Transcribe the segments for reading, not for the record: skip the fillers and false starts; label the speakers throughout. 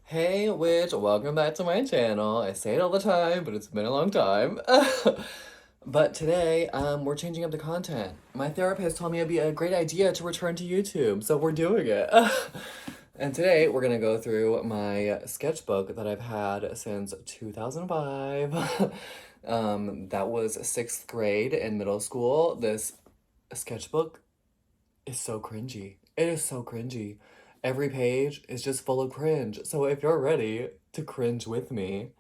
Speaker 1: Hey, witch, welcome back to my channel. I say it all the time, but it's been a long time. But today, we're changing up the content. My therapist told me it'd be a great idea to return to YouTube, so we're doing it. And today, we're gonna go through my sketchbook that I've had since 2005. That was 6th grade in middle school. This sketchbook is so cringy. It is so cringy. Every page is just full of cringe. So if you're ready to cringe with me,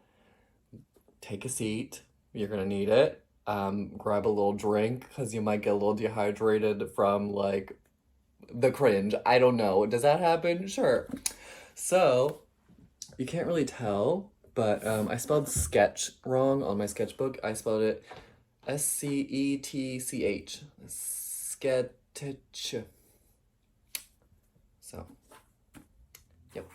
Speaker 1: take a seat. You're gonna need it. Grab a little drink because you might get a little dehydrated from like the cringe. I don't know. Does that happen? Sure. So you can't really tell, but I spelled sketch wrong on my sketchbook. I spelled it Scetch. Sketch. So, yep.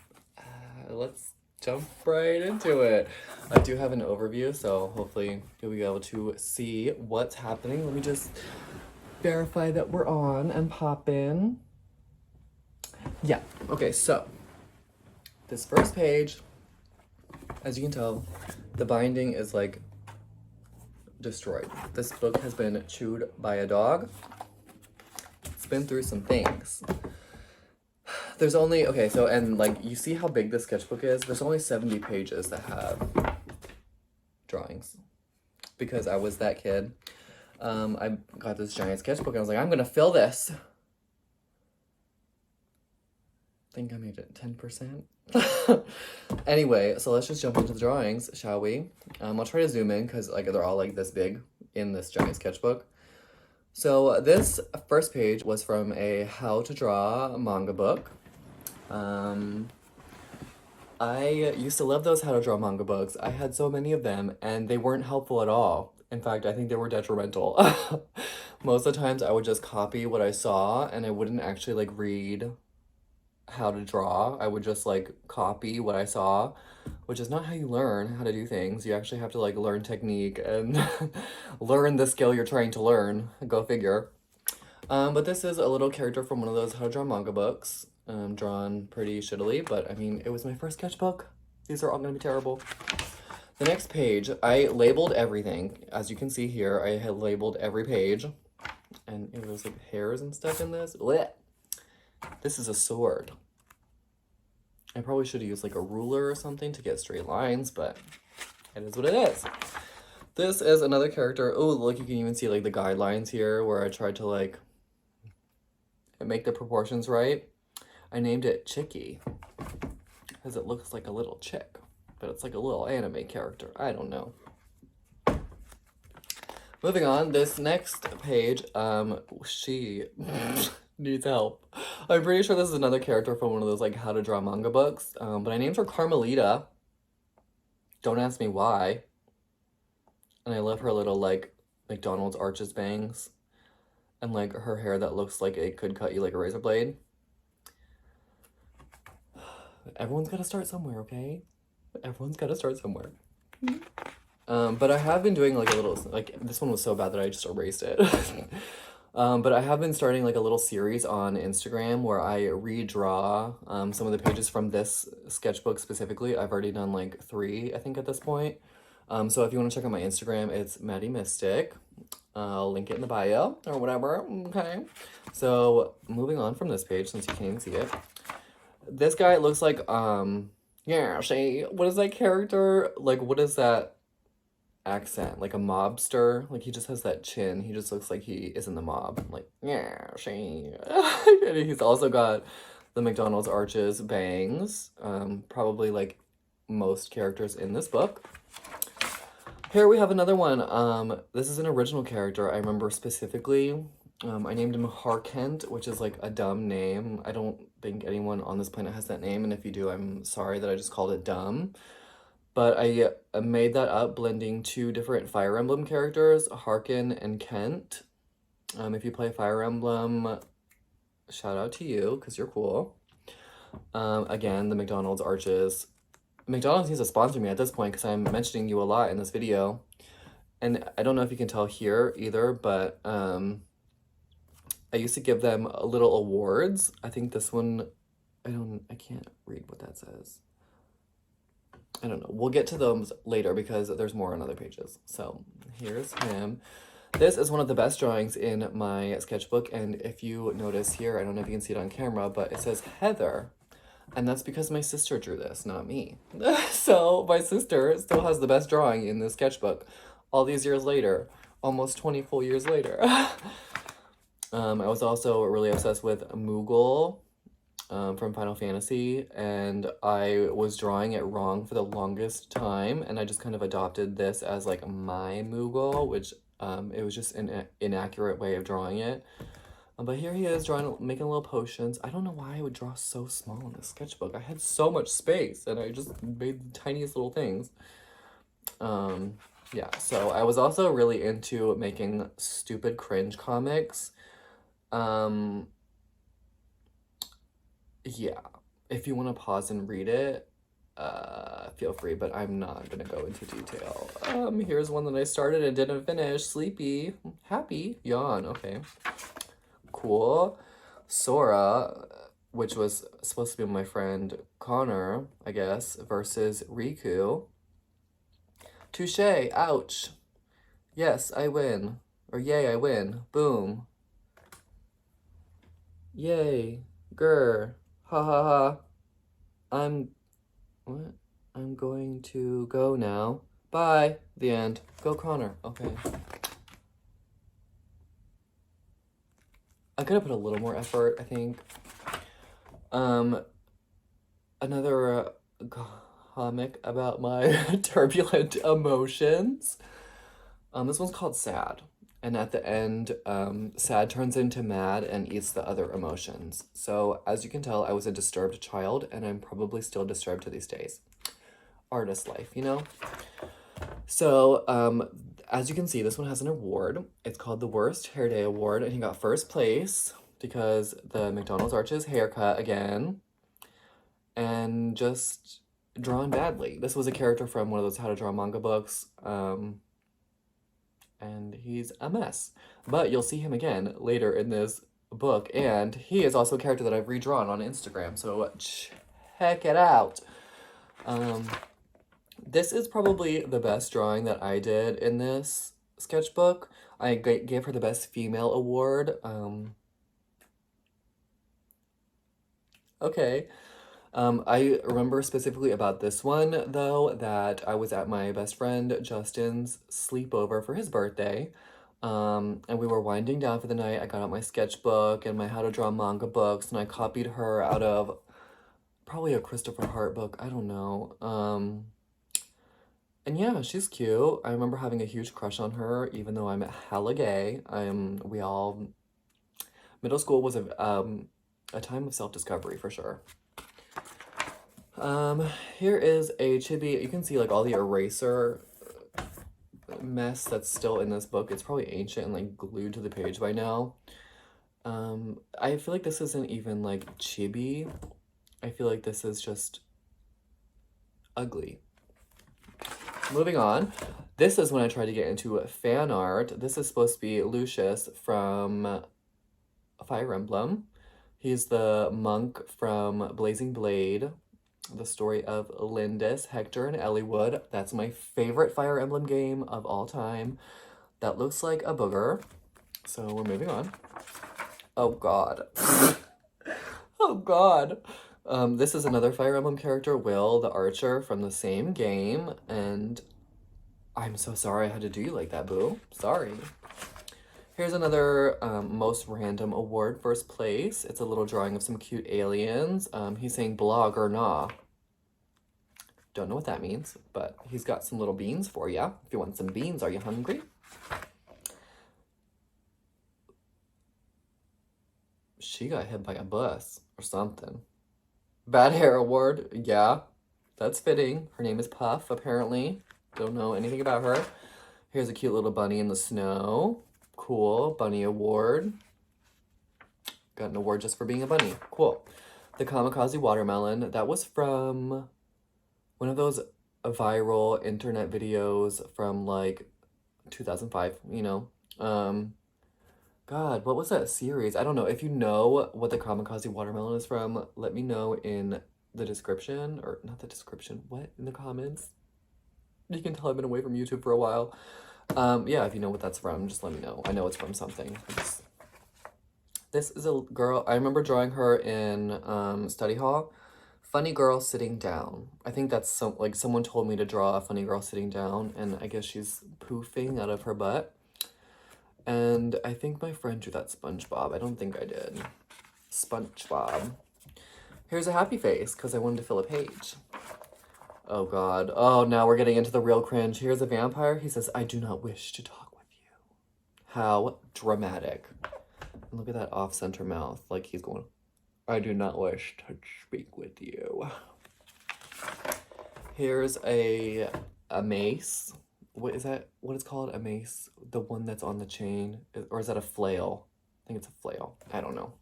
Speaker 1: Let's jump right into it. I do have an overview, so hopefully you'll be able to see what's happening. Let me just verify that we're on and pop in. Yeah, okay, so this first page, as you can tell, the binding is like destroyed. This book has been chewed by a dog. It's been through some things. There's only, okay, so, and like, you see how big this sketchbook is? There's only 70 pages that have drawings. Because I was that kid. I got this giant sketchbook and I was like, I'm gonna fill this. I think I made it 10%. Anyway, so let's just jump into the drawings, shall we? I'll try to zoom in because like they're all like this big in this giant sketchbook. So this first page was from a how to draw manga book. I used to love those how to draw manga books. I had so many of them and they weren't helpful at all. In fact, I think they were detrimental. Most of the times I would just copy what I saw and I wouldn't actually like read how to draw. I would just like copy what I saw, which is not how you learn how to do things. You actually have to like learn technique and learn the skill you're trying to learn. Go figure. But this is a little character from one of those how to draw manga books. Drawn pretty shittily, but I mean, it was my first sketchbook. These are all gonna be terrible. The next page, I labeled everything. As you can see here, I had labeled every page. And it was like hairs and stuff in this. Blech. This is a sword. I probably should have used like a ruler or something to get straight lines, but it is what it is. This is another character. Oh, look, you can even see like the guidelines here where I tried to like make the proportions right. I named it Chicky because it looks like a little chick, but it's like a little anime character. I don't know. Moving on, this next page, she needs help. I'm pretty sure this is another character from one of those like how to draw manga books, but I named her Carmelita. Don't ask me why. And I love her little like McDonald's arches bangs and like her hair that looks like it could cut you like a razor blade. Everyone's got to start somewhere, okay? Everyone's got to start somewhere. But I have been doing like a little, like this one was so bad that I just erased it. But I have been starting like a little series on Instagram where I redraw some of the pages from this sketchbook specifically. I've already done like 3, I think, at this point. So if you want to check out my Instagram, it's Maddie Mystic. I'll link it in the bio or whatever, okay? So moving on from this page, since you can't even see it. This guy looks like, yeah, what is that character? Like, what is that accent? Like a mobster? Like, he just has that chin. He just looks like he is in the mob. Like, yeah, and he's also got the McDonald's arches bangs. Probably like most characters in this book. Here we have another one. This is an original character. I remember specifically. I named him Harkent, which is like a dumb name. I don't think anyone on this planet has that name, and if you do, I'm sorry that I just called it dumb. But I made that up blending 2 different Fire Emblem characters, Harkin and Kent. If you play Fire Emblem, shout out to you, because you're cool. Again, the McDonald's arches. McDonald's needs to sponsor me at this point, because I'm mentioning you a lot in this video. And I don't know if you can tell here either, but I used to give them little awards. I think this one, I can't read what that says. I don't know. We'll get to those later because there's more on other pages. So here's him. This is one of the best drawings in my sketchbook, and if you notice here, I don't know if you can see it on camera, but it says Heather, and that's because my sister drew this, not me. So my sister still has the best drawing in this sketchbook all these years later, almost 20 full years later. I was also really obsessed with Moogle from Final Fantasy, and I was drawing it wrong for the longest time, and I just kind of adopted this as like my Moogle, which it was just an inaccurate way of drawing it. But here he is drawing, making little potions. I don't know why I would draw so small in this sketchbook. I had so much space, and I just made the tiniest little things. Yeah, so I was also really into making stupid cringe comics. Yeah, if you want to pause and read it, feel free, but I'm not gonna go into detail. Here's one that I started and didn't finish. Sleepy, happy, yawn. Okay, cool. Sora, which was supposed to be my friend Connor, I guess, versus Riku. Touche, ouch. Yes, I win. Or yay, I win. Boom. Yay. Grr. Ha ha ha. What? I'm going to go now. Bye. The end. Go Connor. Okay. I could have put a little more effort, I think. Another comic about my turbulent emotions. This one's called Sad. And at the end, sad turns into mad and eats the other emotions. So as you can tell, I was a disturbed child, and I'm probably still disturbed to these days. Artist life, you know? So, as you can see, this one has an award. It's called the Worst Hair Day Award, and he got first place because the McDonald's Arches haircut again, and just drawn badly. This was a character from one of those how to draw manga books, and he's a mess. But you'll see him again later in this book, and he is also a character that I've redrawn on Instagram, so check it out. This is probably the best drawing that I did in this sketchbook. I gave her the Best Female Award. Okay. I remember specifically about this one, though, that I was at my best friend Justin's sleepover for his birthday. And we were winding down for the night. I got out my sketchbook and my how to draw manga books, and I copied her out of probably a Christopher Hart book. I don't know. And yeah, she's cute. I remember having a huge crush on her, even though I'm hella gay. Middle school was a time of self-discovery for sure. Here is a chibi. You can see like all the eraser mess that's still in this book. It's probably ancient and like glued to the page by now. I feel like this isn't even like chibi. I feel like this is just ugly. Moving on. This is when I tried to get into fan art. This is supposed to be Lucius from Fire Emblem. He's the monk from Blazing Blade, the story of Lindis, Hector, and Eliwood. That's my favorite Fire Emblem game of all time. That looks like a booger. So we're moving on. Oh god. Oh god. This is another Fire Emblem character, Will, the archer from the same game, and I'm so sorry I had to do you like that, boo. Sorry. Here's another most random award, first place. It's a little drawing of some cute aliens. He's saying blog or nah. Don't know what that means, but he's got some little beans for you. If you want some beans, are you hungry? She got hit by a bus or something. Bad hair award, yeah, that's fitting. Her name is Puff, apparently. Don't know anything about her. Here's a cute little bunny in the snow. Cool, bunny award. Got an award just for being a bunny. Cool. The Kamikaze Watermelon. That was from one of those viral internet videos from like 2005, you know. God, what was that series? I don't know. If you know what the Kamikaze Watermelon is from, let me know in the description, or not the description, what, in the comments. You can tell I've been away from YouTube for a while. Yeah, if you know what that's from, just let me know. I know it's from something. This is a girl, I remember drawing her in study hall. Funny girl sitting down. I think that's like someone told me to draw a funny girl sitting down, and I guess she's poofing out of her butt. And I think my friend drew that SpongeBob. I don't think I did. SpongeBob. Here's a happy face, because I wanted to fill a page. Oh god. Oh, now we're getting into the real cringe. Here's a vampire. He says, I do not wish to talk with you. How dramatic. And look at that off-center mouth. Like he's going, I do not wish to speak with you. Here's a mace. What is that? What is called? A mace? The one that's on the chain? Or is that a flail? I think it's a flail. I don't know.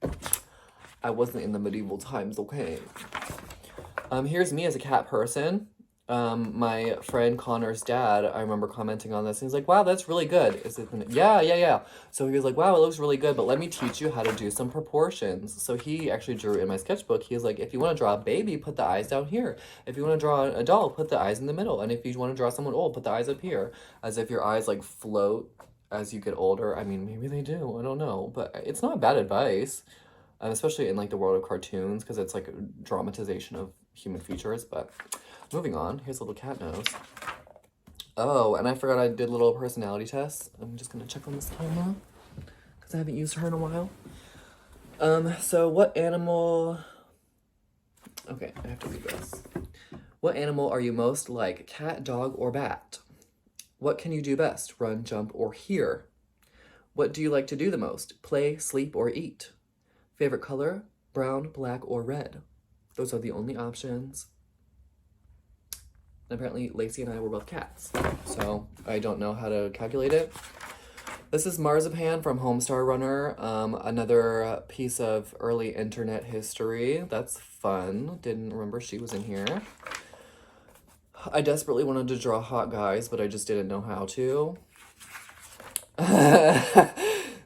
Speaker 1: I wasn't in the medieval times, okay? Here's me as a cat person. My friend Connor's dad, I remember commenting on this. And he's like, wow, that's really good. Is it? Yeah. So he was like, wow, it looks really good, but let me teach you how to do some proportions. So he actually drew in my sketchbook. He was like, if you want to draw a baby, put the eyes down here. If you want to draw an adult, put the eyes in the middle. And if you want to draw someone old, put the eyes up here. As if your eyes like float as you get older. I mean, maybe they do. I don't know. But it's not bad advice. Especially in like the world of cartoons, because it's like a dramatization of human features. But moving on, here's a little cat nose. Oh, and I forgot I did little personality tests. I'm just gonna check on this camera because I haven't used her in a while. So what animal? Okay, I have to read this. What animal are you most like? Cat, dog, or bat? What can you do best? Run, jump, or hear? What do you like to do the most? Play, sleep, or eat? Favorite color? Brown, black, or red? Those are the only options. And apparently Lacey and I were both cats, so I don't know how to calculate it. This is Marzipan from Homestar Runner, another piece of early internet history. That's fun. Didn't remember she was in here. I desperately wanted to draw hot guys, but I just didn't know how to.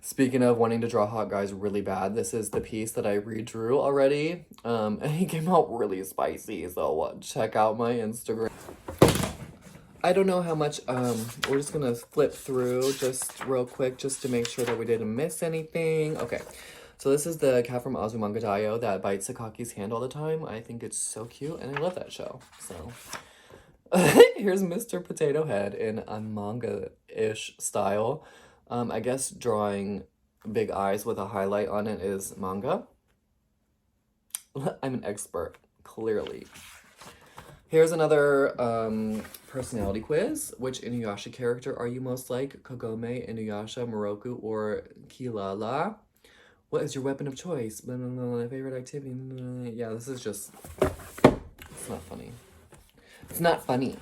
Speaker 1: Speaking of wanting to draw hot guys really bad, this is the piece that I redrew already. And he came out really spicy, so check out my Instagram. I don't know how much, we're just gonna flip through just real quick just to make sure that we didn't miss anything. Okay, so this is the cat from Azumanga Daioh that bites Sakaki's hand all the time. I think it's so cute, and I love that show, so. Here's Mr. Potato Head in a manga-ish style. I guess drawing big eyes with a highlight on it is manga. I'm an expert, clearly. Here's another personality quiz. Which Inuyasha character are you most like? Kagome, Inuyasha, Moroku, or Kilala? What is your weapon of choice? Blah, blah, blah, favorite activity? Blah, blah, blah. Yeah, this is just... It's not funny. It's not funny.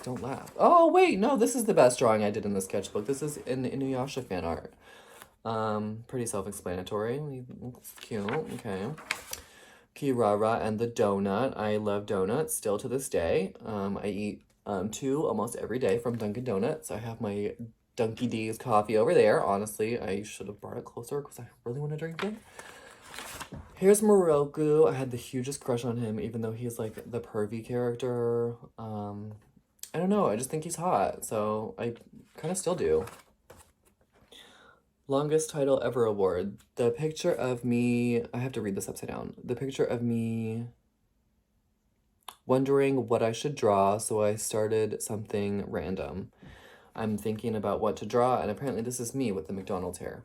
Speaker 1: Don't laugh. Oh, wait, no, this is the best drawing I did in the sketchbook. This is in Inuyasha fan art. Pretty self-explanatory. Looks cute. Okay. Kirara and the donut. I love donuts still to this day. I eat 2 almost every day from Dunkin' Donuts. I have my Dunky D's coffee over there. Honestly, I should have brought it closer because I really want to drink it. Here's Moroku. I had the hugest crush on him, even though he's like the pervy character. I don't know, I just think he's hot, so I kind of still do. Longest title ever award. The picture of me, I have to read this upside down. The picture of me wondering what I should draw, so I started something random. I'm thinking about what to draw, and apparently this is me with the McDonald's hair.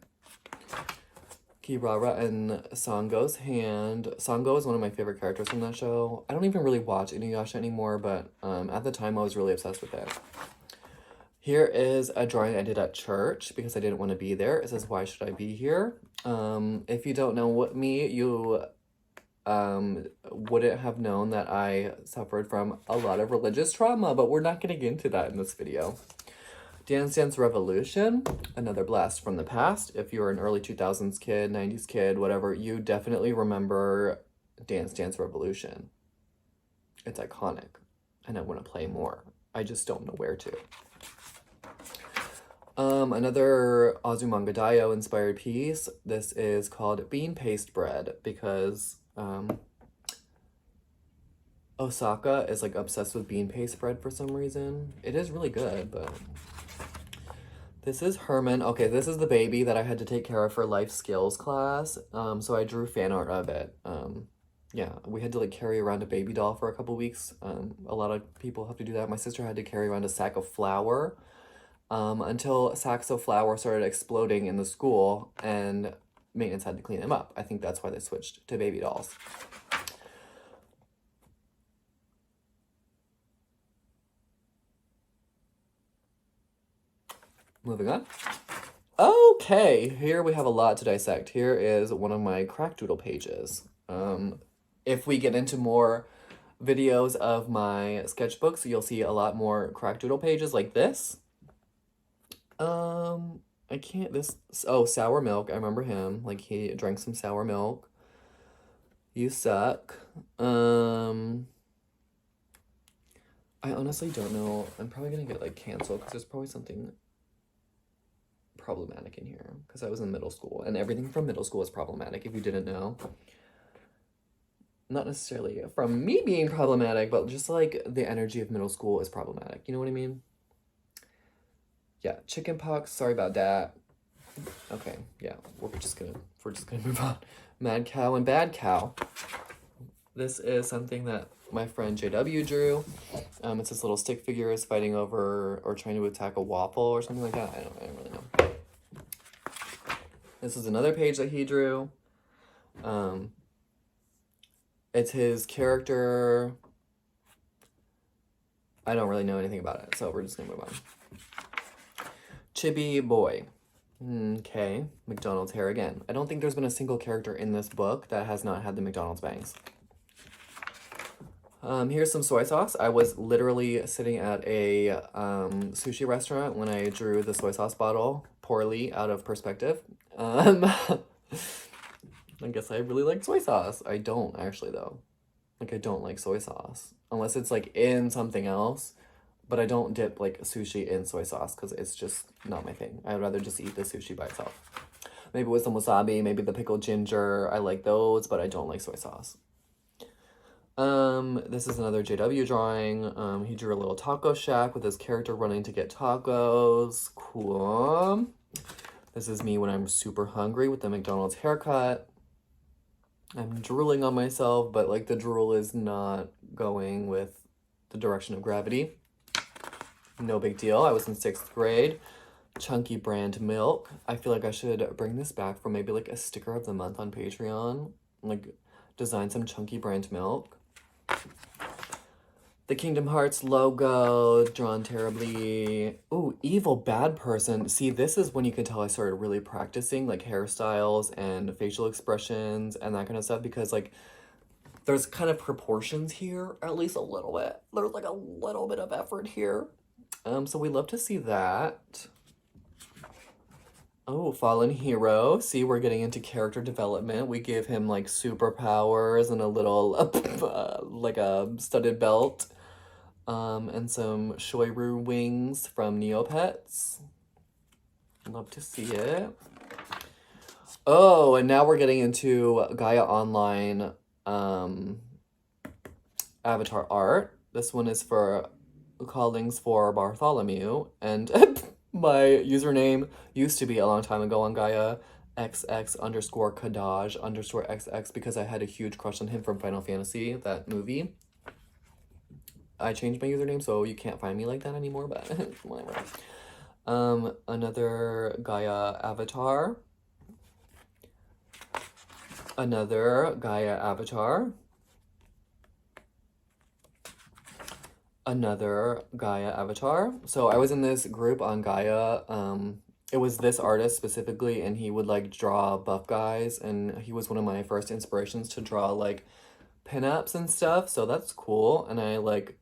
Speaker 1: Kirara and Sango's hand. Sango is one of my favorite characters from that show. I don't even really watch Inuyasha anymore, but at the time I was really obsessed with it. Here is a drawing I did at church because I didn't want to be there. It says, why should I be here? If you don't know me, you wouldn't have known that I suffered from a lot of religious trauma, but we're not getting into that in this video. Dance Dance Revolution, another blast from the past. If you're an early 2000s kid, 90s kid, whatever, you definitely remember Dance Dance Revolution. It's iconic, and I want to play more. I just don't know where to. Another Azumanga Daioh inspired piece. This is called Bean Paste Bread because Osaka is like obsessed with bean paste bread for some reason. It is really good, but this is Herman. Okay, this is the baby that I had to take care of for life skills class. So I drew fan art of it. Yeah, we had to like carry around a baby doll for a couple weeks. A lot of people have to do that. My sister had to carry around a sack of flour, until sacks of flour started exploding in the school and maintenance had to clean them up. I think that's why they switched to baby dolls. Moving on. Okay, here we have a lot to dissect. Here is one of my crackdoodle pages. If we get into more videos of my sketchbooks, you'll see a lot more crackdoodle pages like this. I can't, sour milk, I remember him. Like, he drank some sour milk. You suck. I honestly don't know. I'm probably gonna get, like, canceled, because there's probably something problematic in here, because I was in middle school, and everything from middle school is problematic, if you didn't know. Not necessarily from me being problematic, but just, like, the energy of middle school is problematic. You know what I mean? Yeah, chicken pox, sorry about that. Okay, yeah, we're just gonna move on. Mad cow and bad cow. This is something that my friend JW drew. It's this little stick figure is fighting over or trying to attack a waffle or something like that. I don't really know. This is another page that he drew. It's his character. I don't really know anything about it, so we're just gonna move on. Chibi boy. Okay, McDonald's hair again. I don't think there's been a single character in this book that has not had the McDonald's bangs. Here's some soy sauce. I was literally sitting at a sushi restaurant when I drew the soy sauce bottle poorly out of perspective. I guess I really like soy sauce. I don't actually though. Like, I don't like soy sauce unless it's like in something else. But I don't dip like sushi in soy sauce because it's just not my thing. I'd rather just eat the sushi by itself. Maybe with some wasabi, maybe the pickled ginger. I like those, but I don't like soy sauce. This is another JW drawing. He drew a little taco shack with his character running to get tacos. Cool. This is me when I'm super hungry with the McDonald's haircut. I'm drooling on myself, but like the drool is not going with the direction of gravity. No big deal. I was in 6th grade. Chunky brand milk. I feel like I should bring this back for maybe like a sticker of the month on Patreon. Like, design some chunky brand milk. The Kingdom Hearts logo, drawn terribly. Ooh, evil bad person. See, this is when you can tell I started really practicing like hairstyles and facial expressions and that kind of stuff, because like there's kind of proportions here, at least a little bit. There's like a little bit of effort here. So we love to see that. Oh, fallen hero. See, we're getting into character development. We give him like superpowers and a little like a studded belt. And some Shoiru wings from Neopets. Love to see it. Oh, and now we're getting into Gaia Online avatar art. This one is for Callings for Bartholomew, and my username used to be a long time ago on Gaia XX_Kadaj_XX because I had a huge crush on him from Final Fantasy, that movie. I changed my username, so you can't find me like that anymore, but whatever. Another Gaia avatar. Another Gaia avatar. Another Gaia avatar. So I was in this group on Gaia. It was this artist specifically, and he would like draw buff guys, and he was one of my first inspirations to draw like pinups and stuff, so that's cool. And I like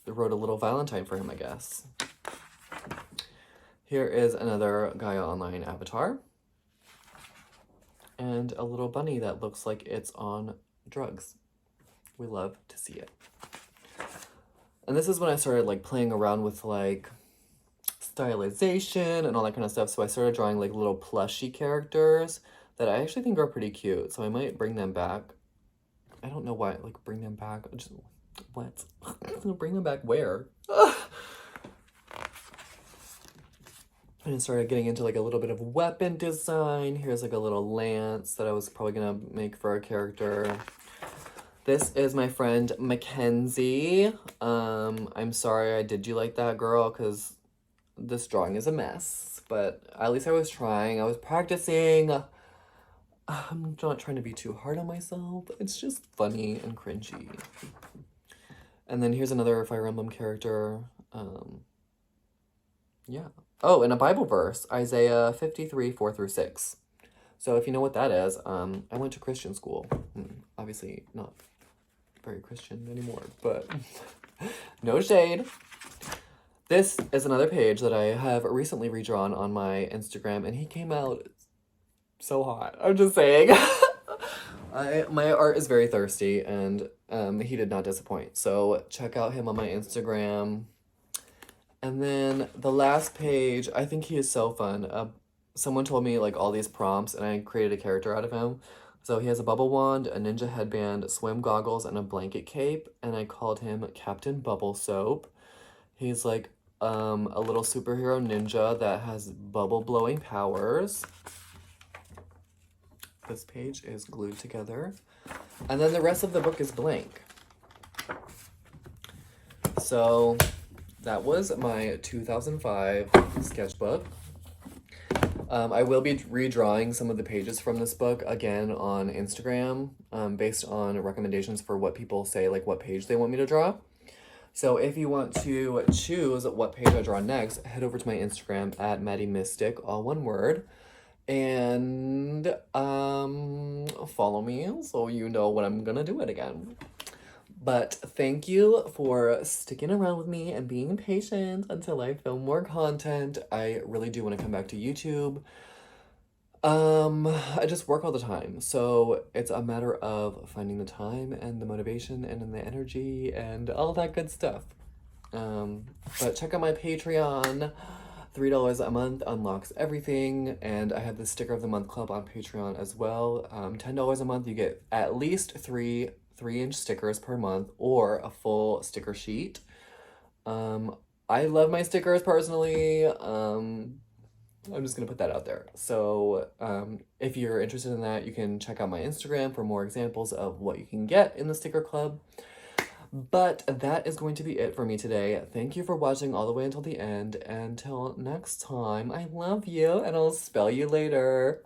Speaker 1: wrote a little Valentine for him, I guess. Here is another Gaia Online avatar. And a little bunny that looks like it's on drugs. We love to see it. And this is when I started like playing around with like stylization and all that kind of stuff. So I started drawing like little plushy characters that I actually think are pretty cute. So I might bring them back I don't know why, like, bring them back. Just, what? Bring them back where? And I started getting into like a little bit of weapon design. Here's like a little lance that I was probably gonna make for a character. This is my friend Mackenzie. I'm sorry I did you like that, girl, because this drawing is a mess. But at least I was trying. I was practicing. I'm not trying to be too hard on myself. It's just funny and cringy. And then here's another Fire Emblem character. Yeah. Oh, and a Bible verse, Isaiah 53, 4 through 6. So if you know what that is, I went to Christian school. Obviously not very Christian anymore, but no shade. This is another page that I have recently redrawn on my Instagram, and he came out so hot. I'm just saying. My art is very thirsty, and he did not disappoint. So check out him on my Instagram. And then the last page, I think he is so fun. Someone told me like all these prompts, and I created a character out of him. So he has a bubble wand, a ninja headband, swim goggles, and a blanket cape. And I called him Captain Bubble Soap. He's like a little superhero ninja that has bubble blowing powers. This page is glued together. And then the rest of the book is blank. So that was my 2005 sketchbook. I will be redrawing some of the pages from this book again on Instagram, based on recommendations for what people say, like what page they want me to draw. So if you want to choose what page I draw next, head over to my Instagram at Maddie Mystic, all one word, and follow me so you know when I'm gonna do it again. But thank you for sticking around with me and being patient until I film more content. I really do want to come back to YouTube. I just work all the time, so it's a matter of finding the time and the motivation and the energy and all that good stuff. But check out my Patreon. $3 a month unlocks everything, and I have the Sticker of the Month Club on Patreon as well. $10 a month, you get at least three 3-inch stickers per month or a full sticker sheet. I love my stickers personally. I'm just gonna put that out there. So if you're interested in that, you can check out my Instagram for more examples of what you can get in the sticker club. But that is going to be it for me today. Thank you for watching all the way until the end. Until next time, I love you, and I'll spell you later.